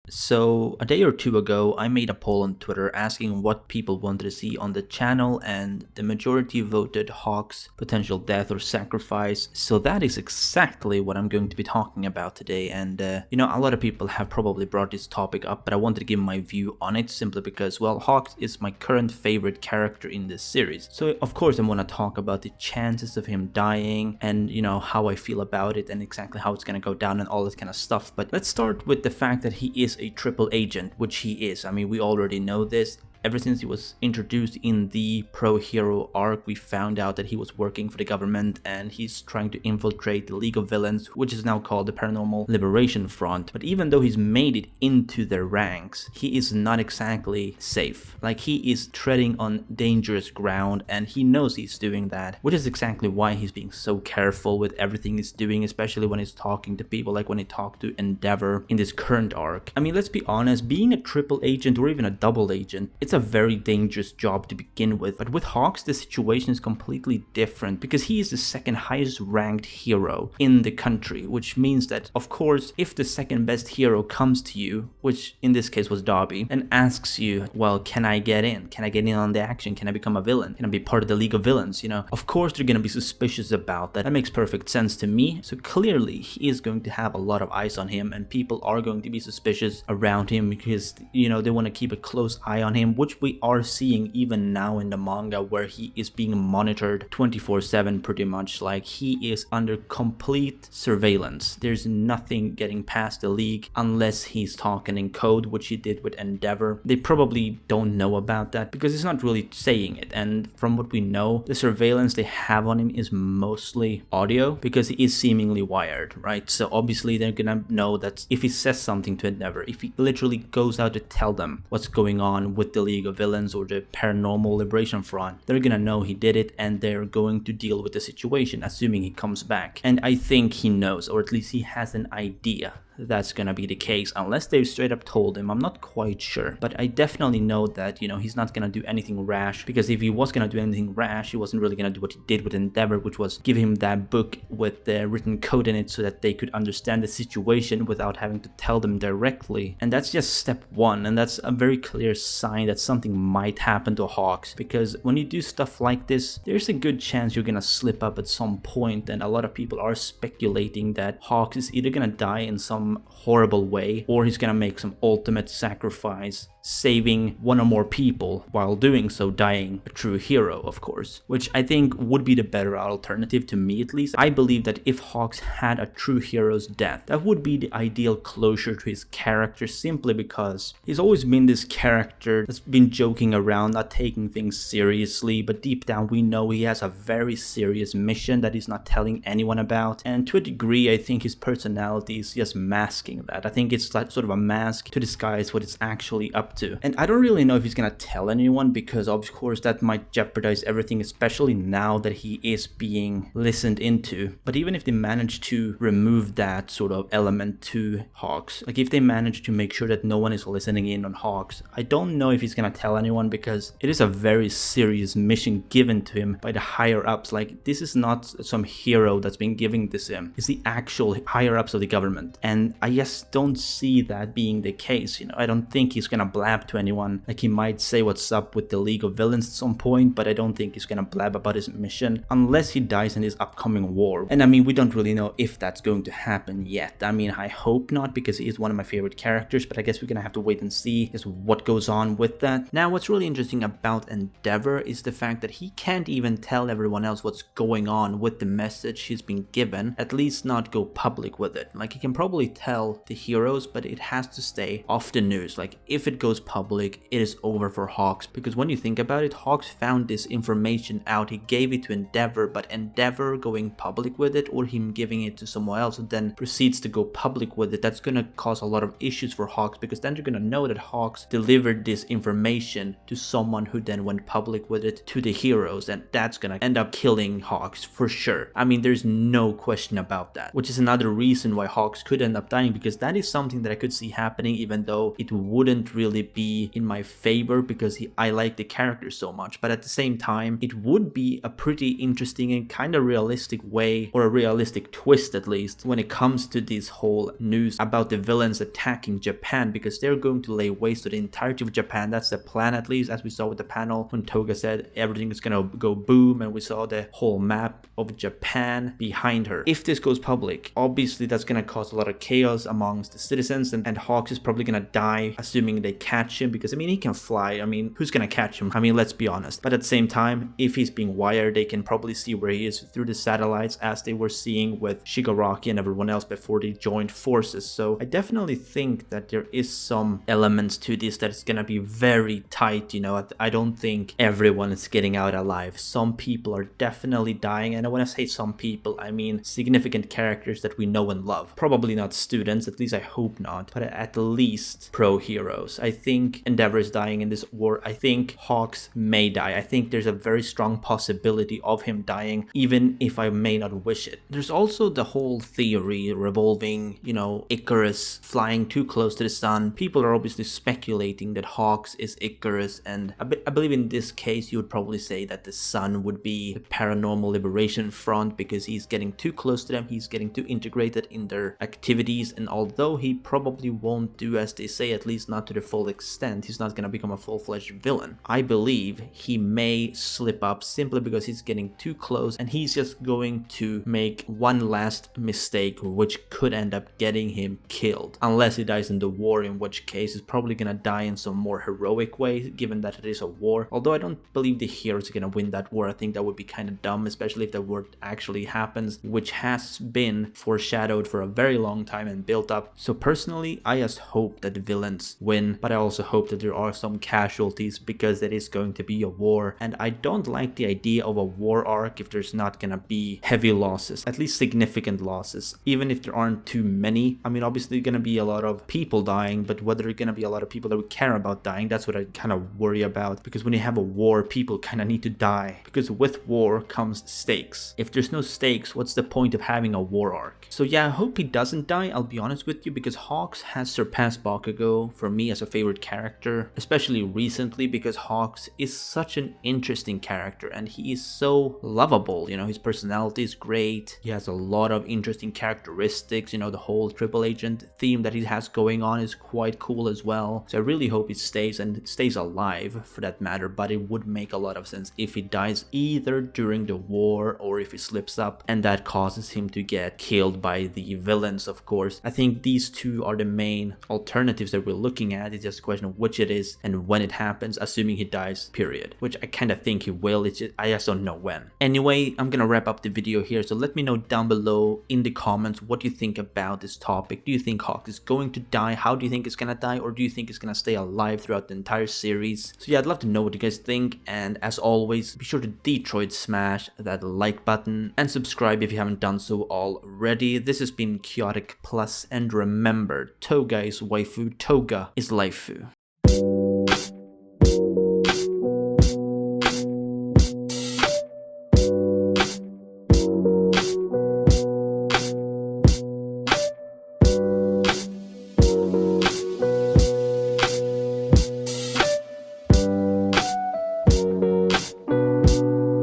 So, a day or two ago, I made a poll on Twitter asking what people wanted to see on the channel, and the majority voted Hawk's potential death or sacrifice. So, that is exactly what I'm going to be talking about today. And, a lot of people have probably brought this topic up, but I wanted to give my view on it simply because, well, Hawk is my current favorite character in this series. So, of course, I want to talk about the chances of him dying and, how I feel about it and exactly how it's going to go down and all that kind of stuff. But let's start with the fact that he is a triple agent, which he is. I mean, we already know this. Ever since he was introduced in the pro-hero arc, we found out that he was working for the government and he's trying to infiltrate the League of Villains, which is now called the Paranormal Liberation Front. But even though he's made it into their ranks, he is not exactly safe. Like, he is treading on dangerous ground and he knows he's doing that, which is exactly why he's being so careful with everything he's doing, especially when he's talking to people, like when he talked to Endeavor in this current arc. I mean, let's be honest, being a triple agent or even a double agent, it's a very dangerous job to begin with. But with Hawks, the situation is completely different because he is the second highest ranked hero in the country, which means that, of course, if the second best hero comes to you, which in this case was Dobby, and asks you, well, can I get in? Can I get in on the action? Can I become a villain? Can I be part of the League of Villains? Of course they're going to be suspicious about that. That makes perfect sense to me. So clearly he is going to have a lot of eyes on him and people are going to be suspicious around him because, they want to keep a close eye on him, which we are seeing even now in the manga, where he is being monitored 24/7 pretty much. Like, he is under complete surveillance. There's nothing getting past the League unless he's talking in code, which he did with Endeavor. They probably don't know about that because he's not really saying it, and from what we know, the surveillance they have on him is mostly audio because he is seemingly wired, right? So obviously they're gonna know that if he says something to Endeavor, if he literally goes out to tell them what's going on with the League of Villains or the Paranormal Liberation Front, they're gonna know he did it and they're going to deal with the situation, assuming he comes back. And I think he knows, or at least he has an idea that's gonna be the case, unless they've straight up told him. I'm not quite sure, but I definitely know that, he's not gonna do anything rash, because if he was gonna do anything rash, he wasn't really gonna do what he did with Endeavor, which was give him that book with the written code in it so that they could understand the situation without having to tell them directly. And that's just step one, and that's a very clear sign that something might happen to Hawks, because when you do stuff like this, there's a good chance you're gonna slip up at some point, and a lot of people are speculating that Hawks is either gonna die in some horrible way, or he's gonna make some ultimate sacrifice, saving one or more people, while doing so dying a true hero, of course, which I think would be the better alternative, to me at least. I believe that if Hawks had a true hero's death, that would be the ideal closure to his character, simply because he's always been this character that's been joking around, not taking things seriously, but deep down we know he has a very serious mission that he's not telling anyone about, and to a degree I think his personality is just masking that. I think it's like sort of a mask to disguise what it's actually up to. And I don't really know if he's gonna tell anyone, because of course that might jeopardize everything, especially now that he is being listened into. But even if they manage to remove that sort of element to Hawks, like if they manage to make sure that no one is listening in on Hawks, I don't know if he's gonna tell anyone, because it is a very serious mission given to him by the higher ups. Like, this is not some hero that's been giving this to him, it's the actual higher ups of the government, and I just don't see that being the case. I don't think he's gonna blab to anyone. Like, he might say what's up with the League of Villains at some point, but I don't think he's gonna blab about his mission unless he dies in this upcoming war. And I mean, we don't really know if that's going to happen yet. I mean, I hope not, because he is one of my favorite characters, but I guess we're gonna have to wait and see just what goes on with that. Now, what's really interesting about Endeavor is the fact that he can't even tell everyone else what's going on with the message he's been given, at least not go public with it. Like, he can probably tell the heroes, but it has to stay off the news. Like, if it goes public, it is over for Hawks, because when you think about it, Hawks found this information out, he gave it to Endeavor, but Endeavor going public with it, or him giving it to someone else and then proceeds to go public with it, that's gonna cause a lot of issues for Hawks, because then they're gonna know that Hawks delivered this information to someone who then went public with it to the heroes, and that's gonna end up killing Hawks for sure. I mean, there's no question about that, which is another reason why Hawks could end up up dying, because that is something that I could see happening, even though it wouldn't really be in my favor because I like the character so much. But at the same time, it would be a pretty interesting and kind of realistic way, or a realistic twist at least, when it comes to this whole news about the villains attacking Japan, because they're going to lay waste to the entirety of Japan. That's the plan, at least, as we saw with the panel when Toga said everything is gonna go boom, and we saw the whole map of Japan behind her. If this goes public, obviously that's gonna cause a lot of chaos amongst the citizens, and Hawks is probably gonna die, assuming they catch him, because I mean, he can fly. I mean, who's gonna catch him? I mean, let's be honest. But at the same time, if he's being wired, they can probably see where he is through the satellites, as they were seeing with Shigaraki and everyone else before they joined forces. So I definitely think that there is some elements to this that is gonna be very tight, you know. I don't think everyone is getting out alive. Some people are definitely dying, and when I say some people, I mean significant characters that we know and love. Probably not students, at least I hope not, but at least pro heroes. I think Endeavor is dying in this war. I think Hawks may die. I think there's a very strong possibility of him dying, even if I may not wish it. There's also the whole theory revolving, you know, Icarus flying too close to the sun. People are obviously speculating that Hawks is Icarus, and I believe in this case you would probably say that the sun would be the paranormal liberation front, because he's getting too close to them, he's getting too integrated in their activities, and although he probably won't do as they say, at least not to the full extent, he's not gonna become a full-fledged villain. I believe he may slip up simply because he's getting too close, and he's just going to make one last mistake which could end up getting him killed, unless he dies in the war, in which case he's probably gonna die in some more heroic way, given that it is a war. Although I don't believe the heroes are gonna win that war. I think that would be kind of dumb, especially if the war actually happens, which has been foreshadowed for a very long time and built up. So personally, I just hope that the villains win, but I also hope that there are some casualties, because it is going to be a war, and I don't like the idea of a war arc if there's not gonna be heavy losses, at least significant losses, even if there aren't too many. I mean, obviously gonna be a lot of people dying, but whether there are gonna be a lot of people that we care about dying, that's what I kind of worry about, because when you have a war, people kind of need to die, because with war comes stakes. If there's no stakes, what's the point of having a war arc? So yeah, I hope he doesn't die, I'll be honest with you, because Hawks has surpassed Bakugo for me as a favorite character, especially recently, because Hawks is such an interesting character and he is so lovable. You know, his personality is great, he has a lot of interesting characteristics, you know, the whole triple agent theme that he has going on is quite cool as well. So I really hope he stays, and stays alive for that matter, but it would make a lot of sense if he dies either during the war or if he slips up and that causes him to get killed by the villains, of course. I think these two are the main alternatives that we're looking at. It's just a question of which it is and when it happens, assuming he dies, period. Which I kind of think he will, I just don't know when. Anyway, I'm gonna wrap up the video here, so let me know down below in the comments what you think about this topic. Do you think Hawks is going to die? How do you think it's gonna die? Or do you think it's gonna stay alive throughout the entire series? So yeah, I'd love to know what you guys think, and as always, be sure to Detroit smash that like button and subscribe if you haven't done so already. This has been Chaotic Plus, and remember, Toga is waifu, Toga is laifu.